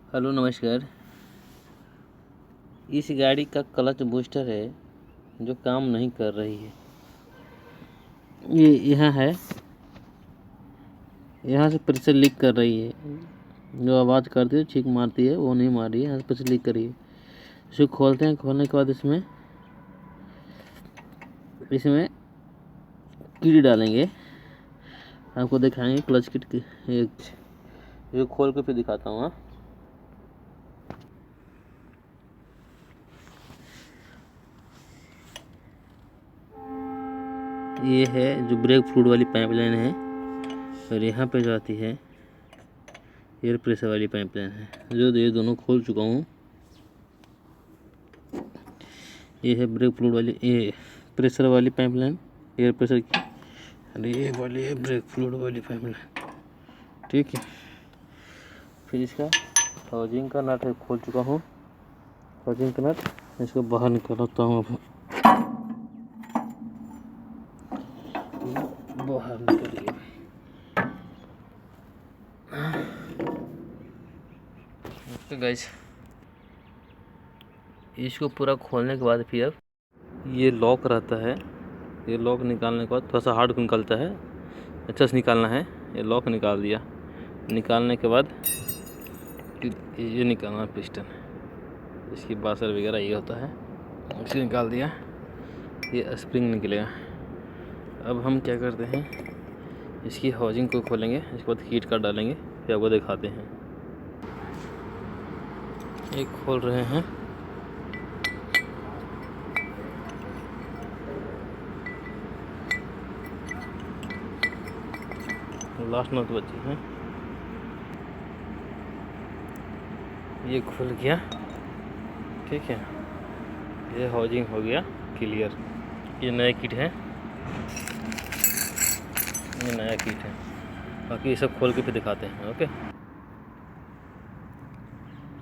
Hello नमस्कार। इस गाड़ी का क्लच बूस्टर है जो काम नहीं कर रही है। ये यहाँ है, यहाँ से प्रेशर लीक कर रही है। जो आवाज़ करती है छींक मारती है वो नहीं मार रही है, यहाँ से प्रेशर लीक कर रही है। इसको खोलते हैं। खोलने के बाद इसमें कीड़ी डालेंगे। आपको दिखाएंगे क्लच किट की ये खोल के फिर दिखाता हूँ। ये है जो ब्रेक फ्लूइड वाली पाइपलाइन है, और यहाँ पे जो आती है एयर प्रेशर वाली पाइपलाइन है। जो ये दोनों खोल चुका हूँ। ये है ब्रेक फ्लूइड वाली, ये प्रेशर वाली पाइपलाइन एयर प्रेशर की, और ये वाली है ब्रेक फ्लूइड वाली पाइपलाइन। ठीक है, फिर इसका हाउजिंग का नट है, खोल चुका हूँ। हाउजिंग का नट इसको बाहर निकालता हूँ। बाहर निकलिए। तो गाइस, इसको पूरा खोलने के बाद फिर अब ये लॉक रहता है। ये लॉक निकालने के बाद थोड़ा सा हार्ड निकलता है, अच्छा से निकालना है। ये लॉक निकाल दिया। निकालने के बाद ये निकालना पिस्टन, इसकी बासर वगैरह ये होता है, इसे निकाल दिया। ये स्प्रिंग निकलेगा। अब हम क्या करते हैं, इसकी हाउजिंग को खोलेंगे, इसके बाद हीट कार्ड डालेंगे, फिर आपको दिखाते हैं। एक खोल रहे हैं। लास्ट नोट बची है। ये खुल गया। ठीक है, ये हाउजिंग हो गया क्लियर। ये नया किट है, ये नया किट है। बाकी ये सब खोल के फिर दिखाते हैं। ओके,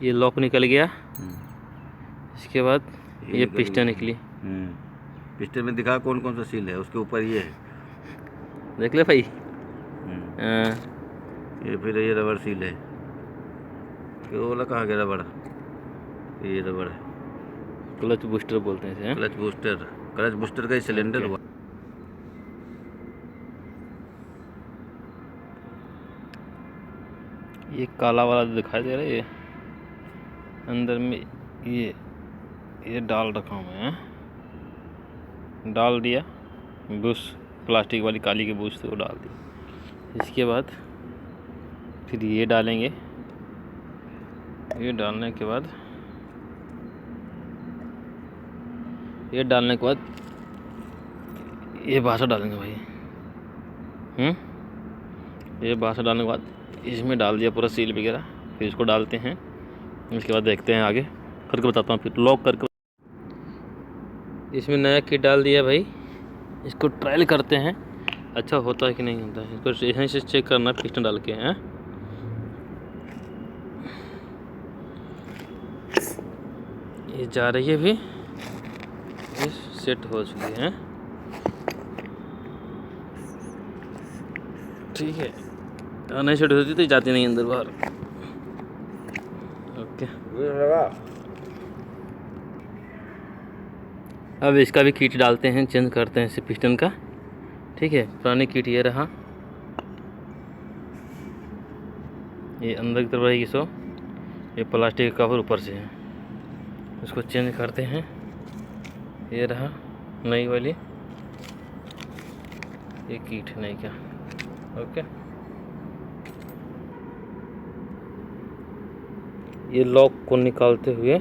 ये लॉक निकल गया। इसके बाद ये पिस्टन निकली। पिस्टन में दिखा कौन कौन सा सील है, उसके ऊपर ये है, देख ले भाई। ये फिर ये रबर सील है। वो वाला कहाँ गया रबड़? ये रबड़ है, क्लच बूस्टर बोलते हैं इसे। क्लच बूस्टर का ही सिलेंडर हुआ। ये काला वाला दिखाई दे रहा है, ये अंदर में ये डाल रखा हूँ मैं। डाल दिया बुश, प्लास्टिक वाली काली की बुश से वो डाल दी। इसके बाद फिर ये डालेंगे। ये डालने के बाद ये बासा डालेंगे भाई। ये बासा डालने के बाद इसमें डाल दिया पूरा सील वगैरह। फिर इसको डालते हैं। इसके बाद देखते हैं, आगे करके बताता हूँ। फिर लॉक करके इसमें नया किट डाल दिया भाई। इसको ट्रायल करते हैं अच्छा होता है कि नहीं होता है। इसको यहीं से चेक करना है पिस्टन डाल के। हैं, ये जा रही है भी, ये सेट हो चुकी है। ठीक है, नहीं सेट होती तो जाती नहीं अंदर बाहर। ओके, अब इसका भी किट डालते हैं, चेंज करते हैं इसे पिस्टन का। ठीक है, पुरानी किट ये रहा। ये अंदर की तरफ रहेगी। सो ये प्लास्टिक का कवर ऊपर से है, इसको चेंज करते हैं। ये रहा नई वाली, ये किट है नई क्या। ओके, ये लॉक को निकालते हुए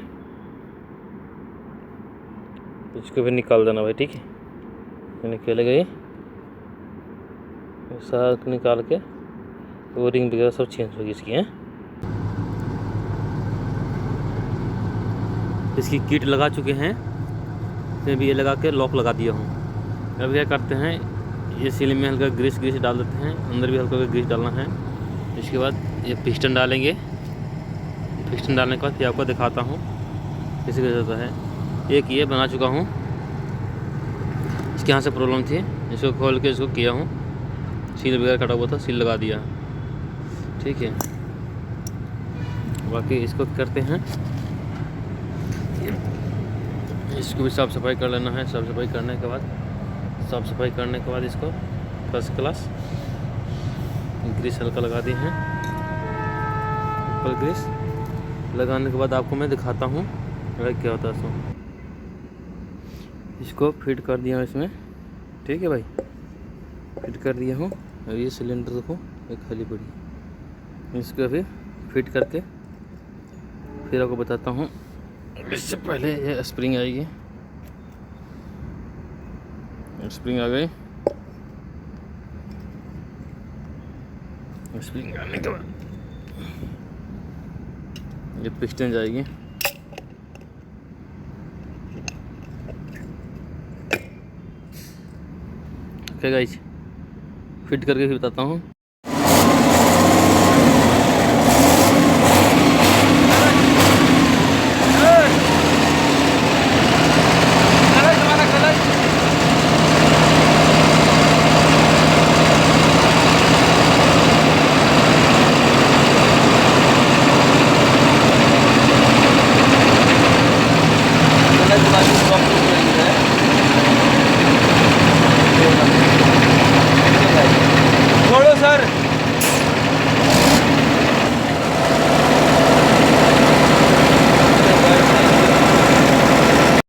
इसको भी निकाल देना भाई। ठीक है, ये निकल गई। सारा निकाल के वो रिंग वगैरह सब चेंज होगी इसकी। हैं, इसकी किट लगा चुके हैं, फिर भी ये लगा के लॉक लगा दिया हूँ। अब क्या करते हैं, ये सील में हल्का ग्रीस डाल देते हैं, अंदर भी हल्का ग्रीस डालना है। इसके बाद ये पिस्टन डालेंगे। पिस्टन डालने के बाद फिर आपको दिखाता हूँ किसी का होता है। एक ये बना चुका हूँ, इसके यहाँ से प्रॉब्लम थी, इसको खोल के इसको किया हूँ। सील वगैरह कटा हुआ था, सील लगा दिया। ठीक है, बाकी इसको करते हैं, इसको भी साफ़ सफाई कर लेना है। साफ़ सफाई करने के बाद इसको फर्स्ट क्लास ग्रीस हल्का लगा दिए हैं। ऊपर ग्रीस लगाने के बाद आपको मैं दिखाता हूँ क्या होता है। इसको फिट कर दिया हूँ इसमें, ठीक है भाई, फिट कर दिया हूँ। और ये सिलेंडर देखो एक खाली पड़ी, इसको अभी फिट करके फिर आपको बताता हूँ। इससे पहले ये स्प्रिंग आएगी, स्प्रिंग आ गई। स्प्रिंग आने के बाद ये पिस्टन जाएगी। ओके गाइस, फिट करके भी बताता हूँ।